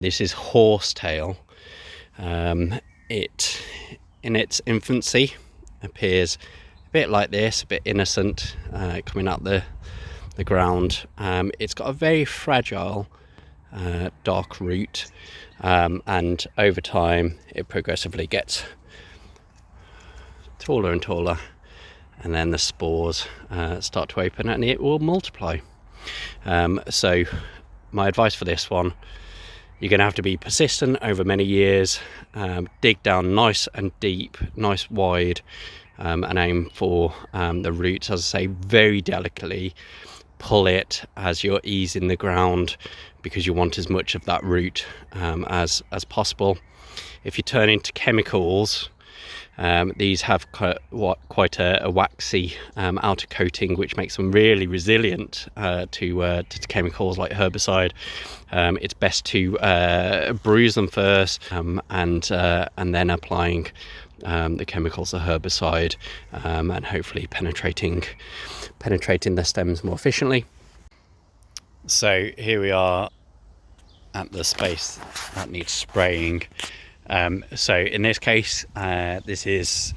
This is horsetail. It, in its infancy, appears a bit like this, a bit innocent, coming out the ground. It's got a very fragile dark root, and over time it progressively gets taller and taller, and then the spores start to open and it will multiply. So my advice for this one: you're going to have to be persistent over many years, dig down nice and deep, nice wide, and aim for the roots. As I say, very delicately pull it as you're easing the ground, because you want as much of that root as possible. If you turn into chemicals, these have quite a waxy outer coating, which makes them really resilient to chemicals like herbicide. It's best to bruise them first, and then applying the chemicals, the herbicide, and hopefully penetrating the stems more efficiently. So here we are at the space that needs spraying. So in this case, this is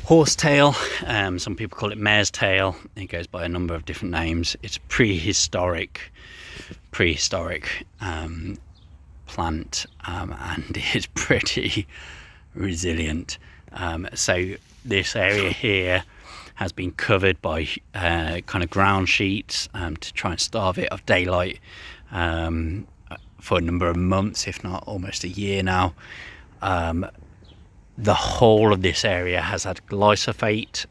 horsetail. Some people call it mare's tail. It goes by a number of different names. It's prehistoric plant, and it's pretty resilient. So this area here has been covered by kind of ground sheets to try and starve it of daylight for a number of months, if not almost a year now. The whole of this area has had glyphosate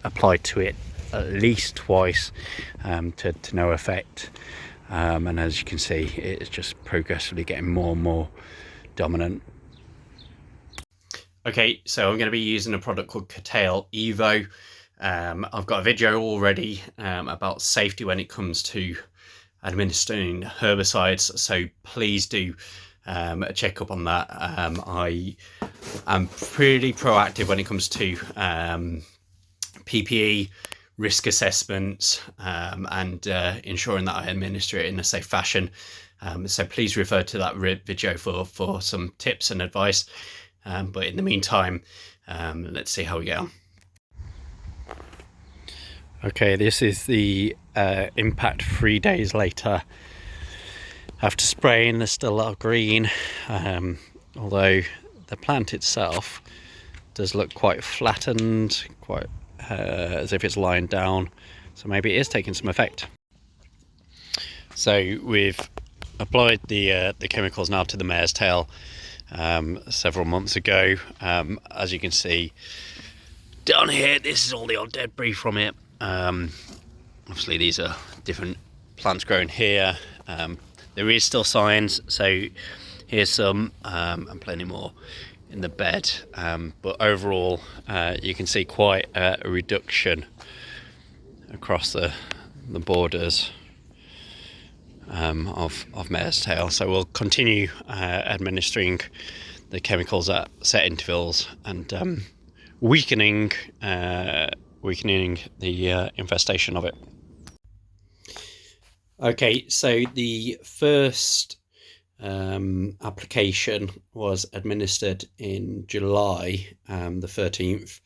applied to it at least twice, to no effect, and as you can see, it's just progressively getting more and more dominant. Okay, so I'm going to be using a product called Curtail Evo. I've got a video already about safety when it comes to administering herbicides, so please do check up on that. I am pretty proactive when it comes to PPE, risk assessments, and ensuring that I administer it in a safe fashion. So please refer to that video for some tips and advice. But in the meantime, let's see how we get on. Okay, this is the impact 3 days later after spraying. There's still a lot of green, although the plant itself does look quite flattened, quite as if it's lying down, so maybe it is taking some effect. So we've applied the chemicals now to the mare's tail several months ago. As you can see down here, this is all the old debris from it. Obviously these are different plants growing here. There is still signs, so here's some, and plenty more in the bed, but overall you can see quite a reduction across the borders of mare's tail. So we'll continue administering the chemicals at set intervals and weakening the infestation of it. Okay, so the first application was administered in July, the 13th.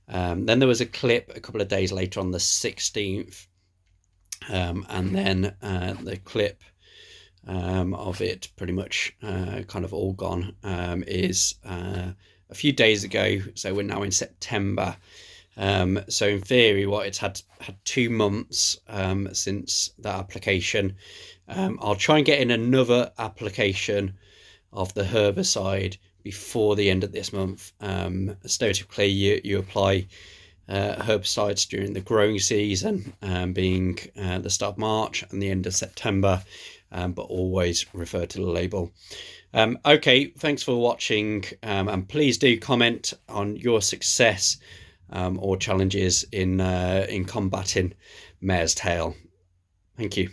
Then there was a clip a couple of days later on the 16th, and then the clip of it pretty much kind of all gone is a few days ago. So we're now in September. So in theory, it's had 2 months since that application. I'll try and get in another application of the herbicide before the end of this month. Stereotypically, you apply herbicides during the growing season, being the start of March and the end of September, but always refer to the label. Okay, thanks for watching, and please do comment on your success or challenges in combating mare's tail. Thank you.